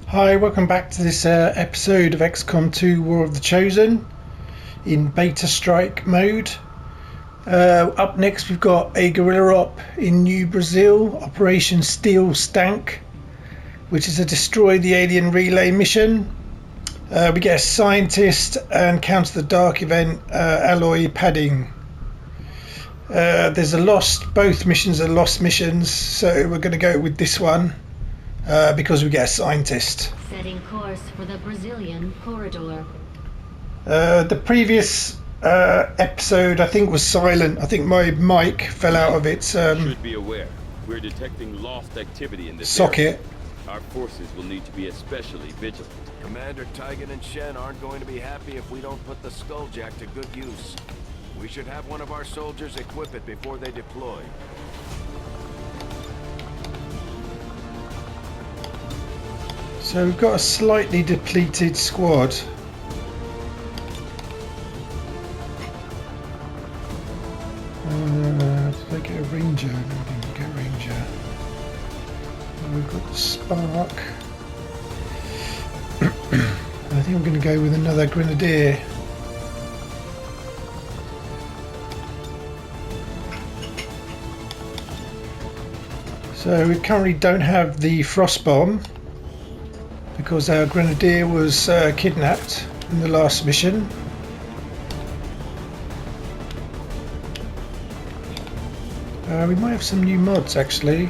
Hi, welcome back to this episode of XCOM 2 War of the Chosen in beta strike mode. Up next we've got a guerrilla op in New Brazil, Operation Steel Stank, which is a destroy the alien relay mission. We get a scientist and counter the dark event alloy padding. There's a lost, both missions are lost missions, so we're going to go with this one. Because we get a scientist. Setting course for the Brazilian corridor. The previous episode, I think, was silent. I think my mic fell out of its should be aware. We're detecting lost activity in this socket. area. Our forces will need to be especially vigilant. Commander Tigan and Shen aren't going to be happy if we don't put the Skulljack to good use. We should have one of our soldiers equip it before they deploy. So we've got a slightly depleted squad. Did I get a ranger? No, I didn't get a ranger. We've got the spark. I think I'm going to go with another grenadier. So we currently don't have the frost bomb, because our grenadier was kidnapped in the last mission. We might have some new mods actually.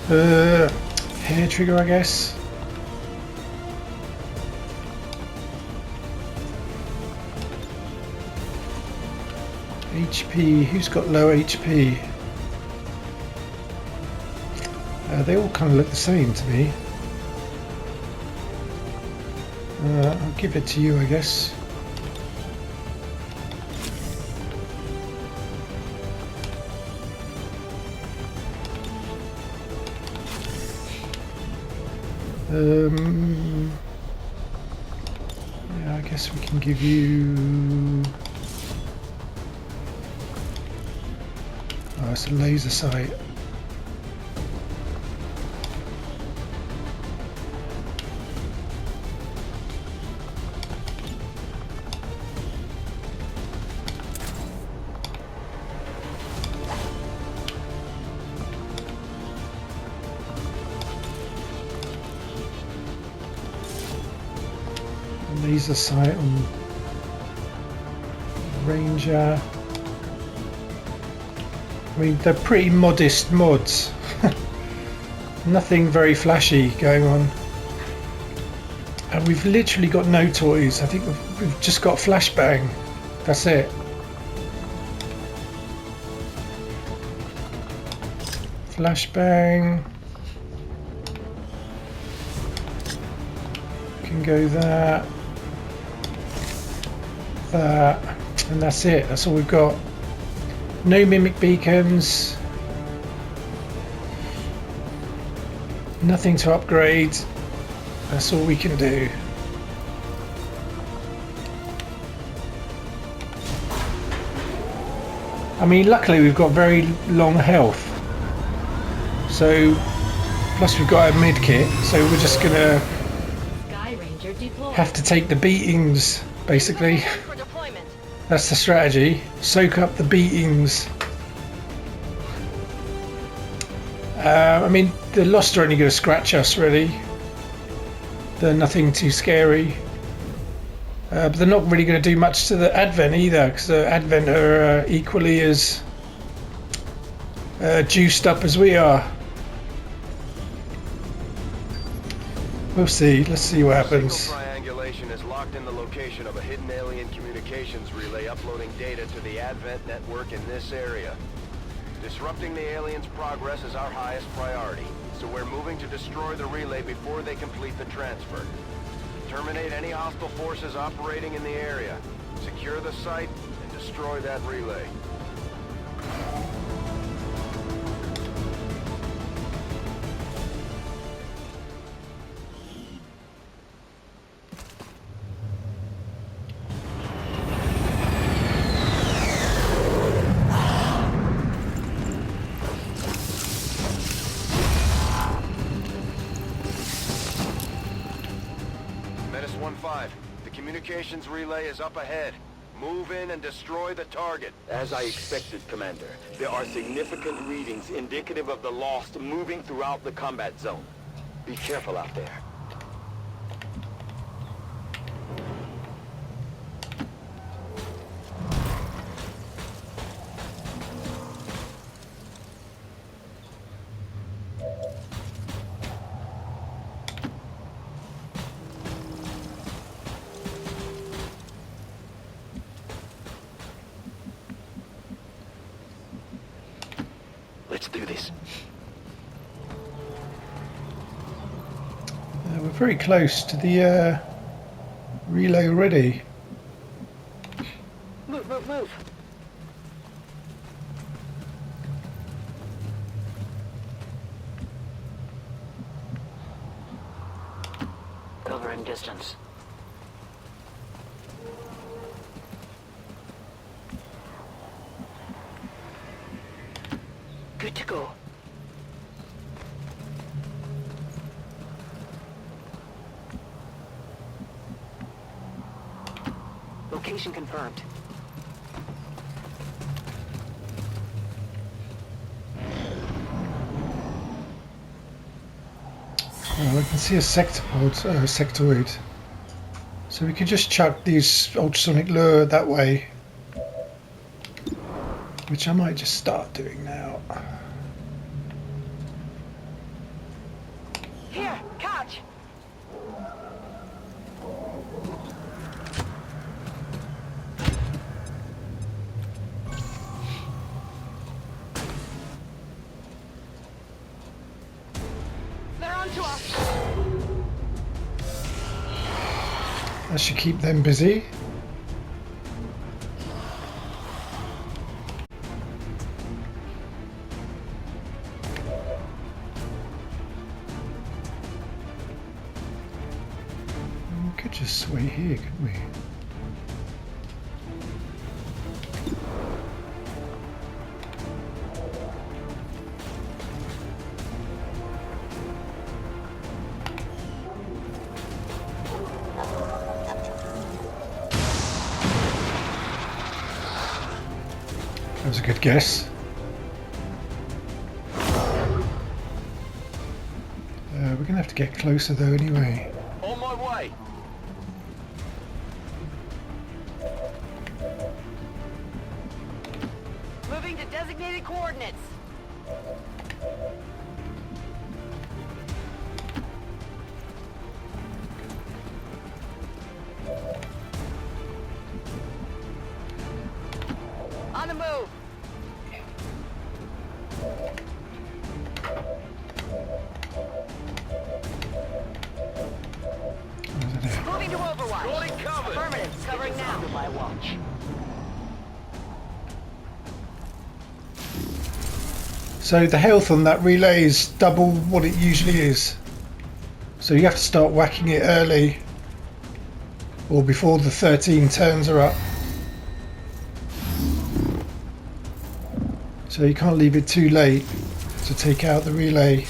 Hair trigger, I guess. HP, who's got low HP? They all kind of look the same to me. I'll give it to you, I guess. Yeah, I guess we can give you... Oh, it's a laser sight. Laser sight on Ranger. I mean, they're pretty modest mods. Nothing very flashy going on. And we've literally got no toys. I think we've just got flashbang. That's it. Flashbang. Can go that. That, and that's it. That's all we've got. No mimic beacons, nothing to upgrade. That's all we can do. I mean, luckily we've got very long health, so plus we've got a mid kit, so we're just gonna have to take the beatings. Basically, that's the strategy. Soak up the beatings. I mean, the Lost are only going to scratch us, really. They're nothing too scary. But they're not really going to do much to the Advent either, because the Advent are equally as juiced up as we are. We'll see. Let's see what happens. Is locked in the location of a hidden alien communications relay uploading data to the Advent network in this area. Disrupting the aliens' progress is our highest priority, so we're moving to destroy the relay before they complete the transfer. Terminate any hostile forces operating in the area. Secure the site and destroy that relay. communications relay is up ahead. Move in and destroy the target. As I expected, Commander. There are significant readings indicative of the Lost moving throughout the combat zone. Be careful out there. Let's do this. We're very close to the relay already. Move, move, move. Covering distance. Good to go. Location confirmed. Oh, I can see a sectoid. So we could just chuck these ultrasonic lure that way, which I might just start doing now. Here, catch! They're onto us! That should keep them busy. We could just sway here, couldn't we? That was a good guess. We're going to have to get closer though anyway. On my way. Moving to designated coordinates. On the move. Where's it at? Moving to Overwatch. Got it covered. Affirmative. Covering now. Under my watch. So the health on that relay is double what it usually is. So you have to start whacking it early or before the 13 turns are up. So you can't leave it too late to take out the relay.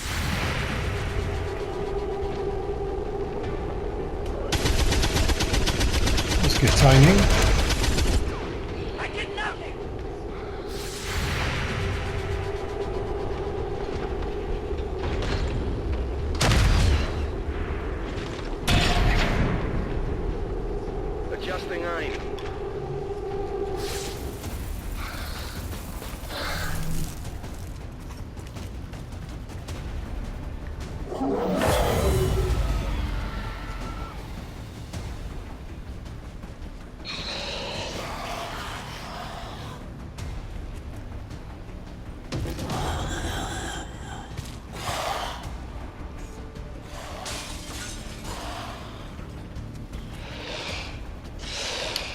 That's good timing. I did nothing. Adjusting aim.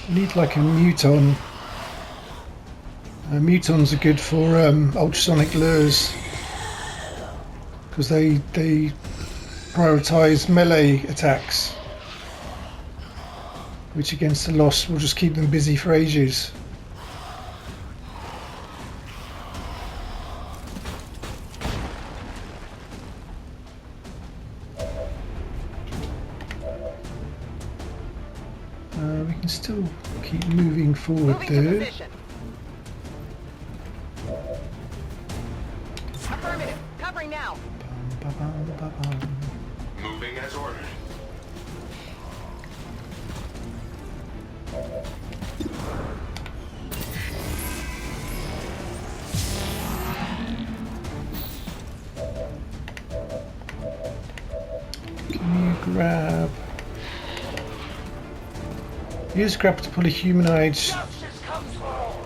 Need like a muton. Mutons are good for ultrasonic lures because they prioritize melee attacks, which against the Lost will just keep them busy for ages. still keep moving forward Moving to there. position. Affirmative. Covering now. Ba-bum. Moving as ordered. Can you grab? Use grab to pull a humanoid. Justice comes for all.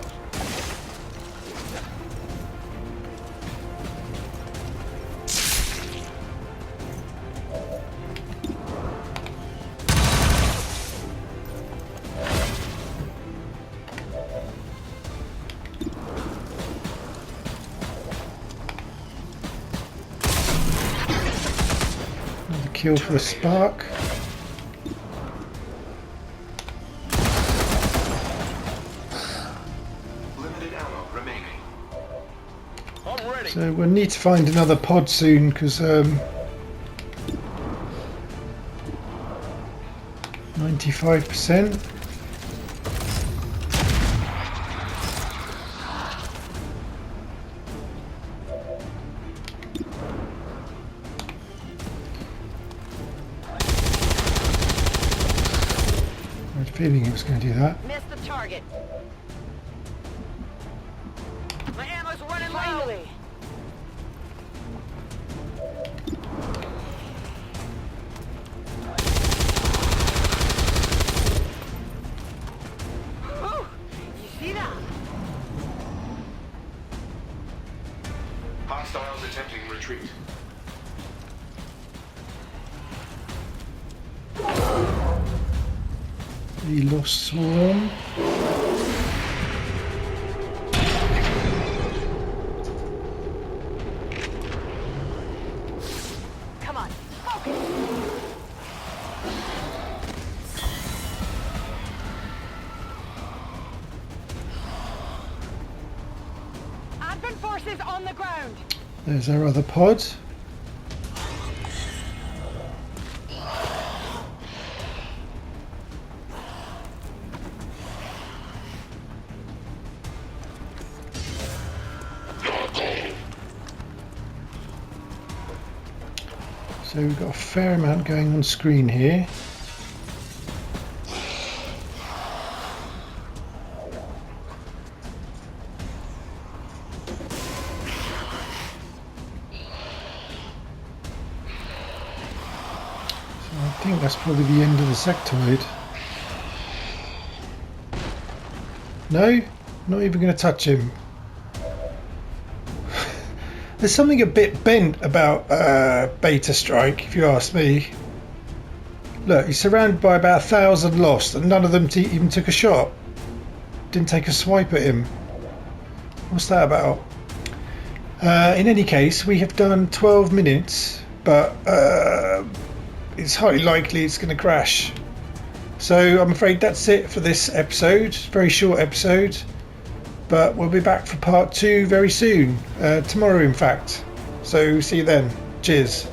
Another kill for the spark. Limited ammo remaining. I'm ready. So we'll need to find another pod soon because 95%. I had a feeling it was going to do that. Missed the target. My ammo's running low. Finally. Whew. You see that? Hostiles attempting retreat. The lost swarm. Come on. Focus. Advent forces on the ground. There's our other pod. So we've got a fair amount going on screen here. So I think that's probably the end of the sectoid. No, not even going to touch him. There's something a bit bent about Beta Strike, if you ask me. Look, he's surrounded by about 1,000 lost, and none of them even took a shot. Didn't take a swipe at him. What's that about? In any case, we have done 12 minutes, but it's highly likely it's going to crash. So I'm afraid that's it for this episode. Very short episode. But we'll be back for part 2 very soon. Tomorrow, in fact. So see you then. Cheers.